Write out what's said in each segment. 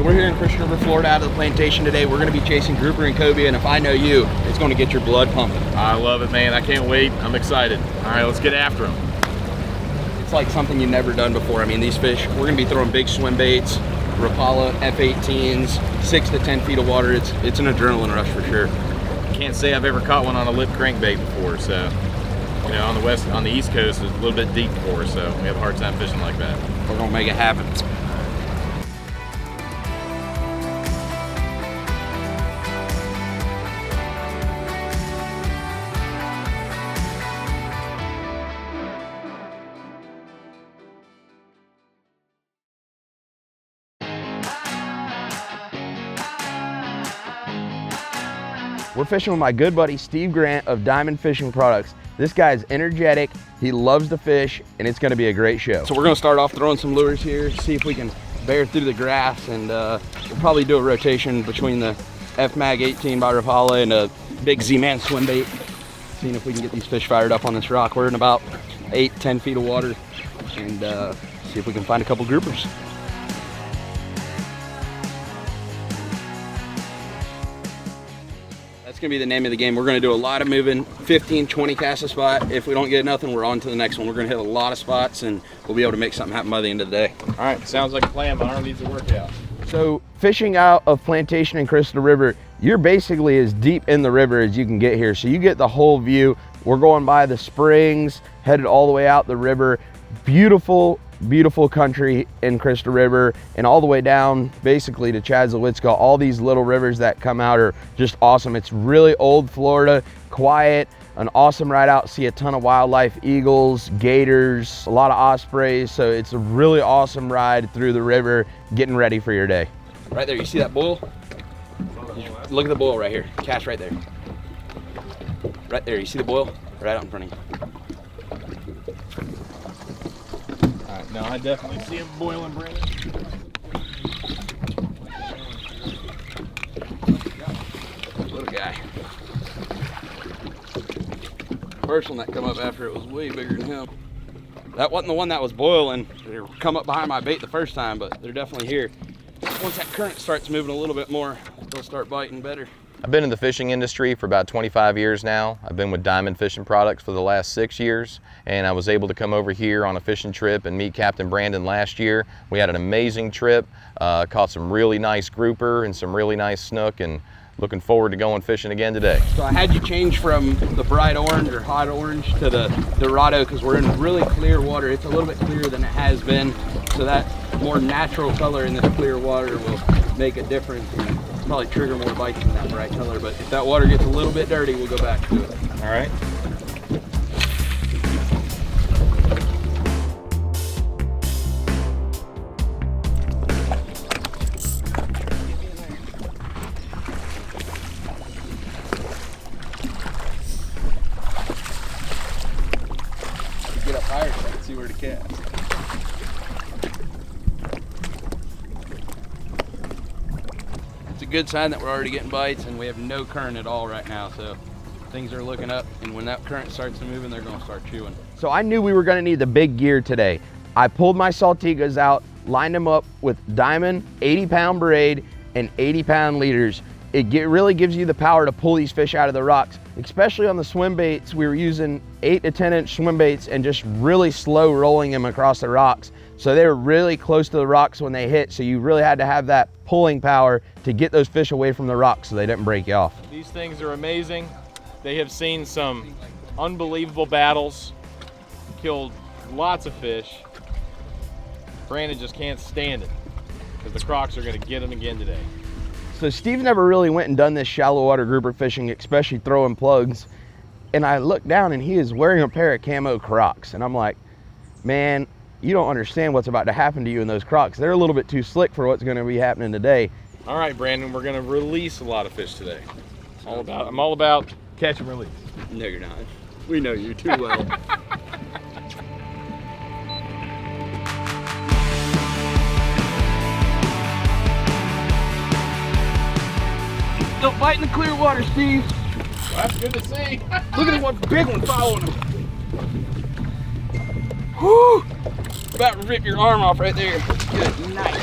So we're here in Christian River, Florida, out of the plantation today. We're gonna be chasing grouper and cobia, and if I know you, it's gonna get your blood pumping. I love it, man. I can't wait. I'm excited. All right, let's get after them. It's like something you've never done before. I mean, these fish, we're gonna be throwing big swim baits, Rapala, F18s, 6 to 10 feet of water. It's an adrenaline rush for sure. Can't say I've ever caught one on a lip crankbait before, so, you know, on the East Coast, it's a little bit deep for us, so we have a hard time fishing like that. We're gonna make it happen. We're fishing with my good buddy, Steve Grant of Diamond Fishing Products. This guy's energetic, he loves to fish, and it's gonna be a great show. So we're gonna start off throwing some lures here, see if we can bear through the grass, and we'll probably do a rotation between the F-Mag 18 by Rapala and a big Z-Man swim bait, seeing if we can get these fish fired up on this rock. We're in about 8-10 feet of water, and see if we can find a couple groupers. That's gonna be the name of the game. We're gonna do a lot of moving, 15, 20 cast a spot. If we don't get nothing, we're on to the next one. We're gonna hit a lot of spots and we'll be able to make something happen by the end of the day. All right, sounds like a plan, but Arnold needs to work out. So fishing out of Plantation and Crystal River, you're basically as deep in the river as you can get here. So you get the whole view. We're going by the springs, headed all the way out the river. Beautiful, beautiful country in Crystal River, and all the way down basically to Chadzowitzka. All these little rivers that come out are just awesome. It's really old Florida, quiet, an awesome ride out. See a ton of wildlife, eagles, gators, a lot of ospreys. So it's a really awesome ride through the river, getting ready for your day. Right there, you see that bull? Look at the bull right here. Cast right there. Right there, you see the bull? Right out in front of you. No, I definitely see him boiling, Brandon. Little guy. First one that come up after it was way bigger than him. That wasn't the one that was boiling. They come up behind my bait the first time, but they're definitely here. Once that current starts moving a little bit more, they'll start biting better. I've been in the fishing industry for about 25 years now. I've been with Diamond Fishing Products for the last 6 years, and I was able to come over here on a fishing trip and meet Captain Brandon last year. We had an amazing trip, caught some really nice grouper and some really nice snook, and looking forward to going fishing again today. So I had you change from the bright orange or hot orange to the Dorado because we're in really clear water. It's a little bit clearer than it has been, so that more natural color in this clear water will make a difference and probably trigger more bites than that bright color. But if that water gets a little bit dirty, we'll go back to it. All right. Get up higher so I can see where to cast. It's a good sign that we're already getting bites and we have no current at all right now, so things are looking up, and when that current starts to move, they're going to start chewing. So I knew we were going to need the big gear today. I pulled my Saltigas out, lined them up with Diamond 80-pound braid and 80-pound leaders. It really gives you the power to pull these fish out of the rocks, especially on the swim baits. We were using 8 to 10-inch swim baits and just really slow rolling them across the rocks. So they were really close to the rocks when they hit, so you really had to have that pulling power to get those fish away from the rocks so they didn't break you off. These things are amazing. They have seen some unbelievable battles, killed lots of fish. Brandon just can't stand it because the Crocs are going to get him again today. So Steve never really went and done this shallow water grouper fishing, especially throwing plugs. And I looked down and he is wearing a pair of camo Crocs. And I'm like, man, you don't understand what's about to happen to you in those Crocs. They're a little bit too slick for what's going to be happening today. All right, Brandon, we're going to release a lot of fish today. I'm all about catch and release. No, you're not. We know you too well. Don't bite in the clear water, Steve. Well, that's good to see. Look at one big one following him. Whoo! About to rip your arm off right there. Good night.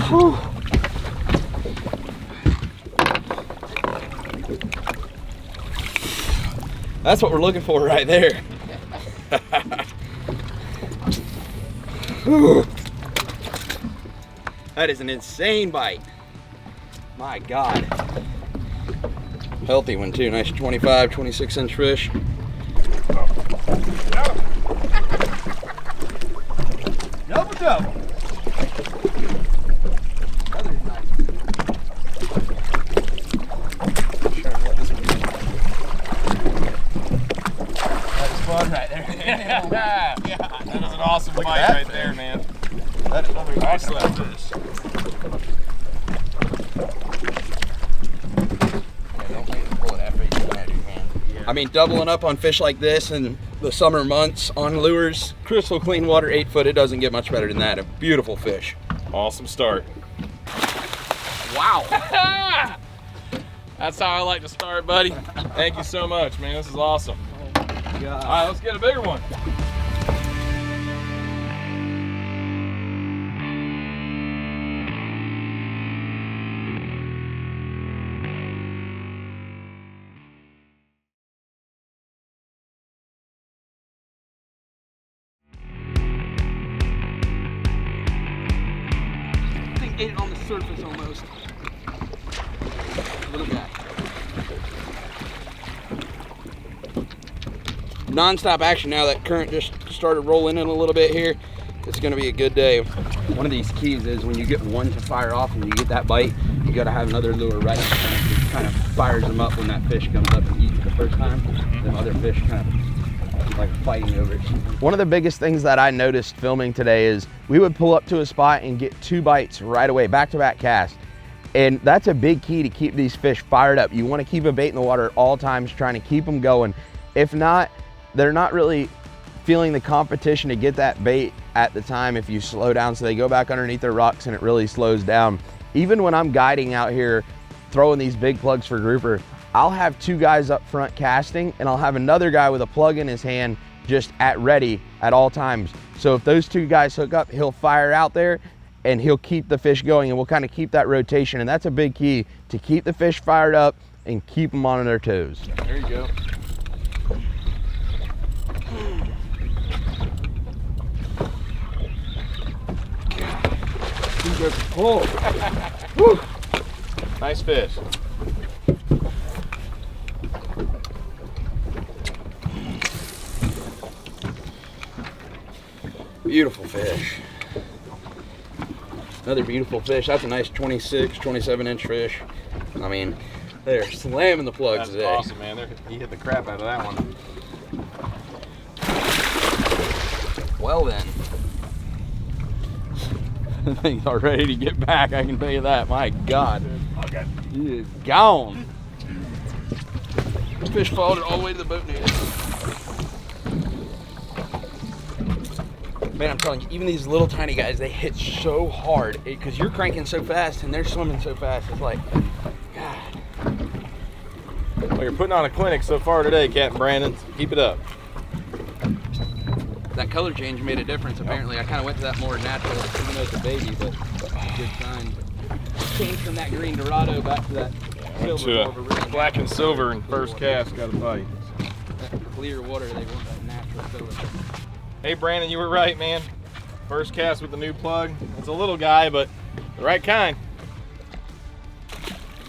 Whew. That's what we're looking for right there. That is an insane bite. My God. Healthy one too, nice 25, 26 inch fish. Double double. Right there. Yeah, that is an awesome bite right there, man. That is another Nice left fish. Don't let it pull it after you get it out of your hand. Yeah. I mean, doubling up on fish like this in the summer months on lures, crystal clean water, 8 foot, it doesn't get much better than that. A beautiful fish. Awesome start. Wow. That's how I like to start, buddy. Thank you so much, man. This is awesome. All right, let's get a bigger one. I think ate it on the surface almost. Little guy. Non-stop action now. That current just started rolling in a little bit here. It's going to be a good day. One of these keys is when you get one to fire off and you get that bite, you got to have another lure right up front. It kind of fires them up when that fish comes up and eats the first time. Them other fish kind of like fighting over it. One of the biggest things that I noticed filming today is we would pull up to a spot and get 2 bites right away, back-to-back cast. And that's a big key to keep these fish fired up. You want to keep a bait in the water at all times, trying to keep them going. If not, they're not really feeling the competition to get that bait at the time if you slow down, so they go back underneath their rocks and it really slows down. Even when I'm guiding out here, throwing these big plugs for grouper, I'll have 2 guys up front casting and I'll have another guy with a plug in his hand just at ready at all times. So if those 2 guys hook up, he'll fire out there and he'll keep the fish going, and we'll kind of keep that rotation. And that's a big key to keep the fish fired up and keep them on their toes. There you go. Woo. Nice fish. Beautiful fish. Another beautiful fish. That's a nice 26, 27 inch fish. I mean, they're slamming the plugs That's today. awesome, man. He hit the crap out of that one. Well then. The thing's all ready to get back, I can tell you that. My God. Okay. He is gone. The fish followed it all the way to the boat needed. Man, I'm telling you, even these little tiny guys, they hit so hard because you're cranking so fast and they're swimming so fast. It's like, God. Well, you're putting on a clinic so far today, Captain Brandon. Keep it up. That color change made a difference, apparently. I kind of went to that more natural, even though it's a baby, but good sign. Changed from that green Dorado back to that silver. To black and silver in first cast, got a bite. That clear water, they want that natural color. Hey, Brandon, you were right, man. First cast with the new plug. It's a little guy, but the right kind.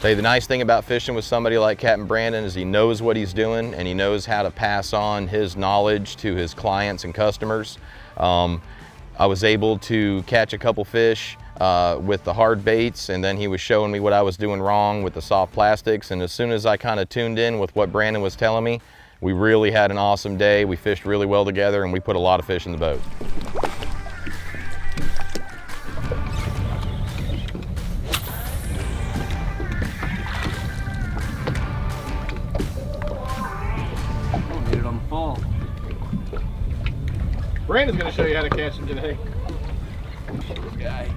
Tell you, the nice thing about fishing with somebody like Captain Brandon is he knows what he's doing and he knows how to pass on his knowledge to his clients and customers. I was able to catch a couple fish with the hard baits, and then he was showing me what I was doing wrong with the soft plastics, and as soon as I kind of tuned in with what Brandon was telling me, we really had an awesome day. We fished really well together and we put a lot of fish in the boat. Brandon's going to show you how to catch them today. This guy.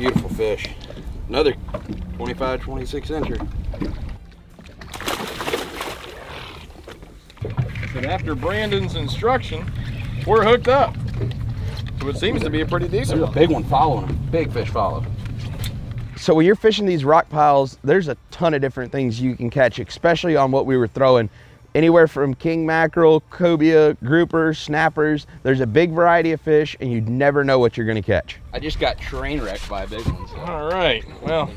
Beautiful fish. Another 25, 26 incher. And after Brandon's instruction, we're hooked up. So it seems to be a pretty decent There's one. a big one following him. Big fish follow. So when you're fishing these rock piles, there's a ton of different things you can catch, especially on what we were throwing. Anywhere from king mackerel, cobia, groupers, snappers. There's a big variety of fish, and you never know what you're gonna catch. I just got train wrecked by a big one. So. All right, well,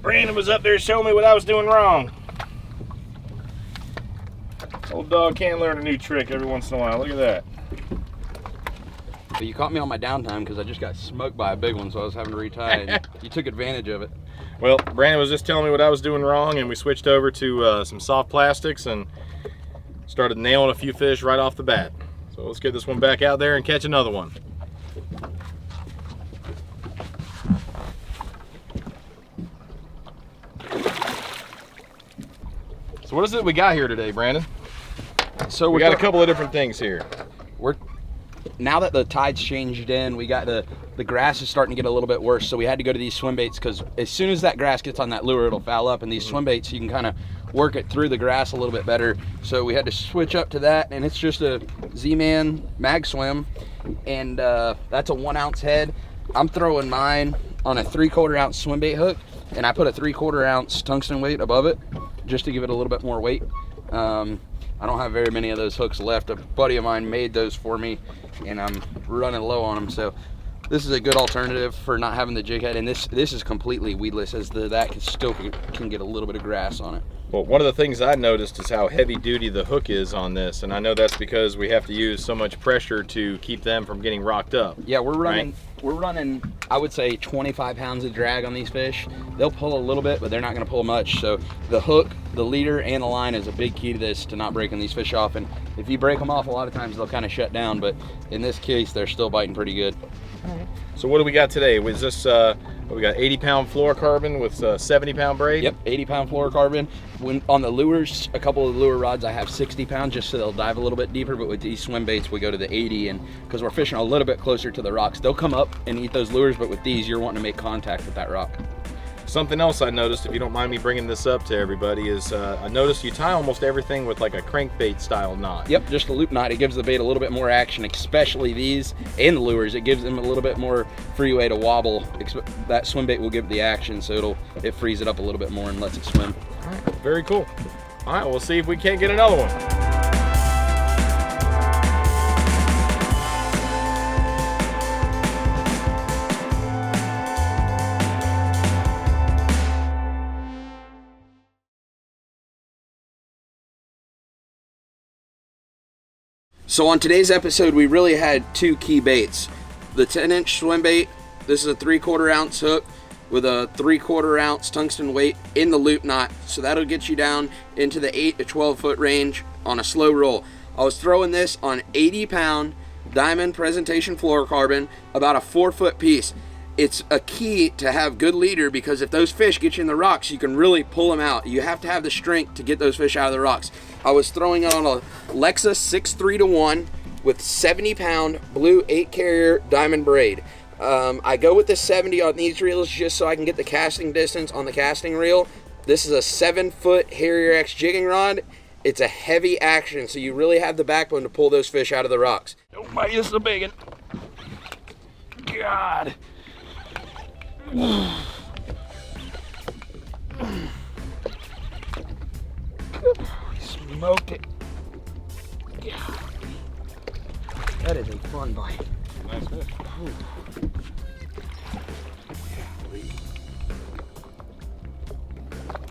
Brandon was up there showing me what I was doing wrong. Old dog can't learn a new trick every once in a while. Look at that. But you caught me on my downtime because I just got smoked by a big one, so I was having to retie, and you took advantage of it. Well, Brandon was just telling me what I was doing wrong, and we switched over to some soft plastics and started nailing a few fish right off the bat. So let's get this one back out there and catch another one. So what is it we got here today, Brandon? So We got a couple of different things here. Now that the tide's changed in, we got the grass is starting to get a little bit worse, so we had to go to these swim baits because as soon as that grass gets on that lure, it'll foul up, and these swim baits, you can kind of work it through the grass a little bit better. So we had to switch up to that, and it's just a Z-Man mag swim, and that's a 1 ounce head. I'm throwing mine on a 3/4 ounce swim bait hook, and I put a 3/4 ounce tungsten weight above it just to give it a little bit more weight. I don't have very many of those hooks left. A buddy of mine made those for me, and I'm running low on them. So this is a good alternative for not having the jig head, and this is completely weedless, as that can get a little bit of grass on it. Well, one of the things I noticed is how heavy duty the hook is on this, and I know that's because we have to use so much pressure to keep them from getting rocked up. Yeah, we're running, I would say 25 pounds of drag on these fish. They'll pull a little bit, but they're not gonna pull much. So the hook, the leader, and the line is a big key to this, to not breaking these fish off. And if you break them off, a lot of times they'll kind of shut down, but in this case, they're still biting pretty good. So what do we got today? Was this, we got 80-pound fluorocarbon with 70-pound braid? Yep, 80-pound fluorocarbon. When on the lures, a couple of the lure rods, I have 60 pounds just so they'll dive a little bit deeper, but with these swim baits, we go to the 80, and because we're fishing a little bit closer to the rocks, they'll come up and eat those lures, but with these, you're wanting to make contact with that rock. Something else I noticed, if you don't mind me bringing this up to everybody, is I noticed you tie almost everything with like a crankbait style knot. Yep, just a loop knot. It gives the bait a little bit more action, especially these and the lures. It gives them a little bit more freeway to wobble. That swim bait will give it the action, so it frees it up a little bit more and lets it swim. All right, very cool. All right, we'll see if we can't get another one. So on today's episode, we really had two key baits. The 10-inch swim bait. This is a 3/4 ounce hook with a 3/4 ounce tungsten weight in the loop knot. So that'll get you down into the 8 to 12 foot range on a slow roll. I was throwing this on 80-pound diamond presentation fluorocarbon, about a 4-foot piece. It's a key to have good leader, because if those fish get you in the rocks, you can really pull them out. You have to have the strength to get those fish out of the rocks. I was throwing it on a Lexus 6-3-1 with 70-pound blue 8 carrier diamond braid. I go with the 70 on these reels just so I can get the casting distance on the casting reel. This is a 7-foot Harrier X jigging rod. It's a heavy action, so you really have the backbone to pull those fish out of the rocks. Don't bite, this is a big one. God. Smoked it. Yeah. That is a fun bite. Nice fish.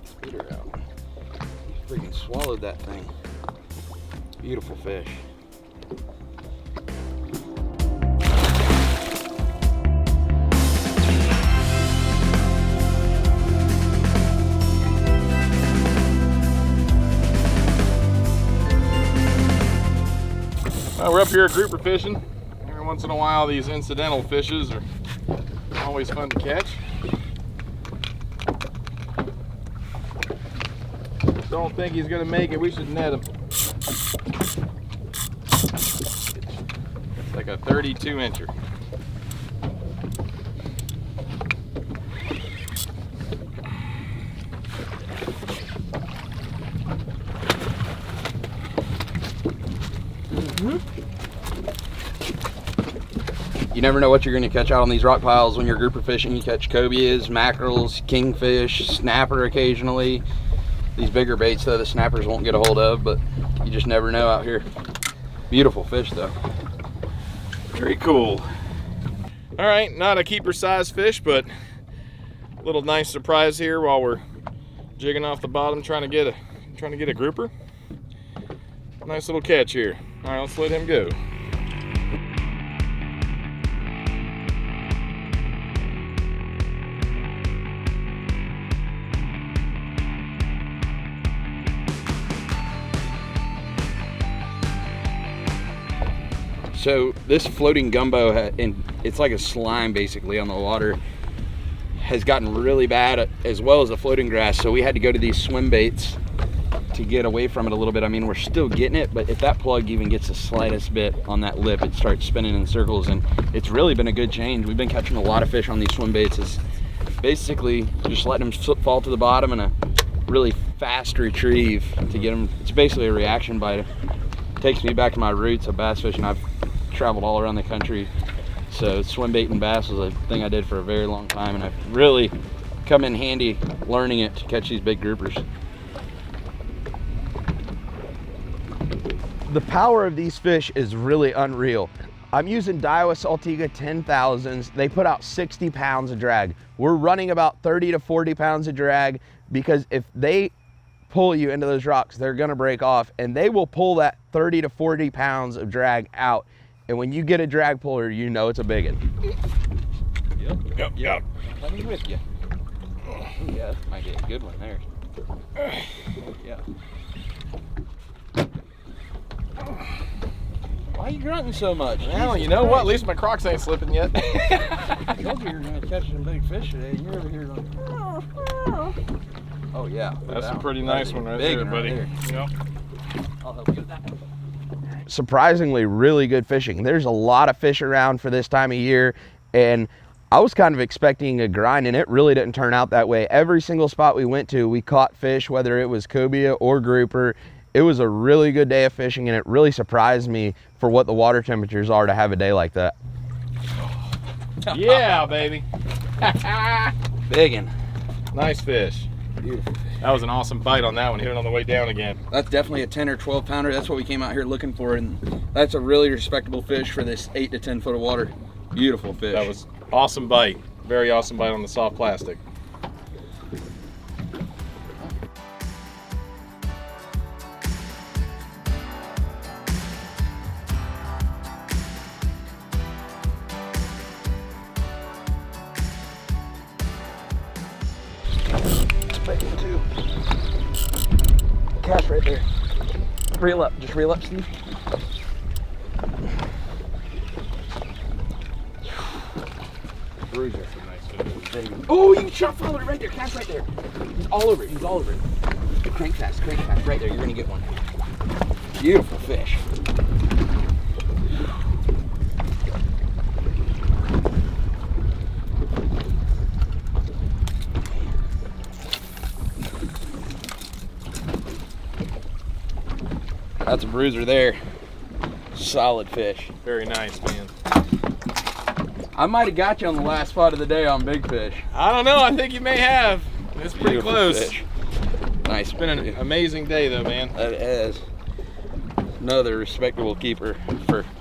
Spit her out. He freaking swallowed that thing. Beautiful fish. We're up here grouper fishing. Every once in a while, these incidental fishes are always fun to catch. Don't think he's gonna make it. We should net him. It's like a 32 incher. never know what you're going to catch out on these rock piles when you're grouper fishing. You catch cobias, mackerels, kingfish, snapper occasionally. These bigger baits though, the snappers won't get a hold of, but you just never know out here. Beautiful fish though. Very cool. All right, not a keeper size fish, but a little nice surprise here while we're jigging off the bottom trying to get a grouper. Nice little catch here. All right, let's let him go. So this floating gumbo, and it's like a slime basically on the water, has gotten really bad, as well as the floating grass. So we had to go to these swim baits to get away from it a little bit. I mean, we're still getting it, but if that plug even gets the slightest bit on that lip, it starts spinning in circles, and it's really been a good change. We've been catching a lot of fish on these swim baits. It's basically just letting them fall to the bottom and a really fast retrieve to get them. It's basically a reaction bite. It takes me back to my roots of bass fishing. I've traveled all around the country, so swim bait and bass was a thing I did for a very long time, and I've really come in handy learning it to catch these big groupers. The power of these fish is really unreal. I'm using Daiwa Saltiga 10,000s. They put out 60 pounds of drag. We're running about 30 to 40 pounds of drag, because if they pull you into those rocks, they're gonna break off, and they will pull that 30 to 40 pounds of drag out. And when you get a drag puller, you know it's a big one. Yep. Let me with you. Oh, yeah, that might get a good one there. Yeah. Why are you grunting so much? Well, you know what? At least my Crocs ain't slipping yet. I told you were going to catch some big fish today, and you're over here going, oh yeah. That's a pretty nice one right there, buddy. Yep. I'll help you with that one. Surprisingly really good fishing. There's a lot of fish around for this time of year, and I was kind of expecting a grind, and it really didn't turn out that way. Every single spot we went to, we caught fish, whether it was cobia or grouper. It was a really good day of fishing, and it really surprised me for what the water temperatures are to have a day like that. Yeah, baby. Biggin'. Nice fish. Beautiful fish. That was an awesome bite on that one. Hit it on the way down again. That's definitely a 10 or 12 pounder. That's what we came out here looking for, and that's a really respectable fish for this 8 to 10 foot of water. Beautiful fish. That was awesome bite. Very awesome bite on the soft plastic. Cast right there. Reel up. Just reel up, Steve. Bruiser. Oh, you shot followed it right there. Cast right there. He's all over it. He's all over it. Crank fast right there. You're gonna get one. Beautiful fish. That's a bruiser there. Solid fish. Very nice, man. I might have got you on the last spot of the day on big fish. I don't know. I think you may have. It's pretty Beautiful close. Fish. Nice. It's been an amazing day, though, man. That is another respectable keeper.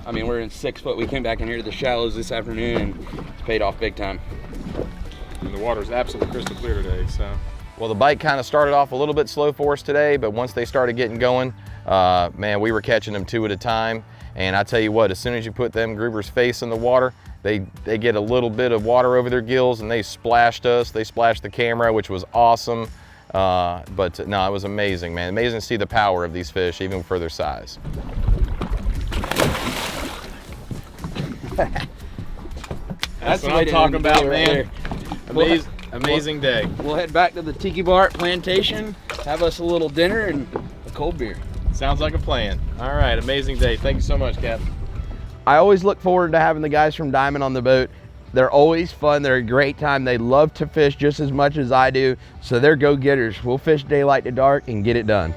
I mean, we're in 6 foot. We came back in here to the shallows this afternoon, and it's paid off big time. And the water's absolutely crystal clear today, so. Well, the bite kind of started off a little bit slow for us today, but once they started getting going, man, we were catching them 2 at a time. And I tell you what, as soon as you put them groupers face in the water, they get a little bit of water over their gills, and they splashed us. They splashed the camera, which was awesome. But no, it was amazing, man. Amazing to see the power of these fish, even for their size. That's what I'm talking about, man. Amazing day. We'll head back to the Tiki Bar at Plantation, have us a little dinner and a cold beer. Sounds like a plan. All right, amazing day. Thank you so much, Captain. I always look forward to having the guys from Diamond on the boat. They're always fun. They're a great time. They love to fish just as much as I do, so they're go-getters. We'll fish daylight to dark and get it done.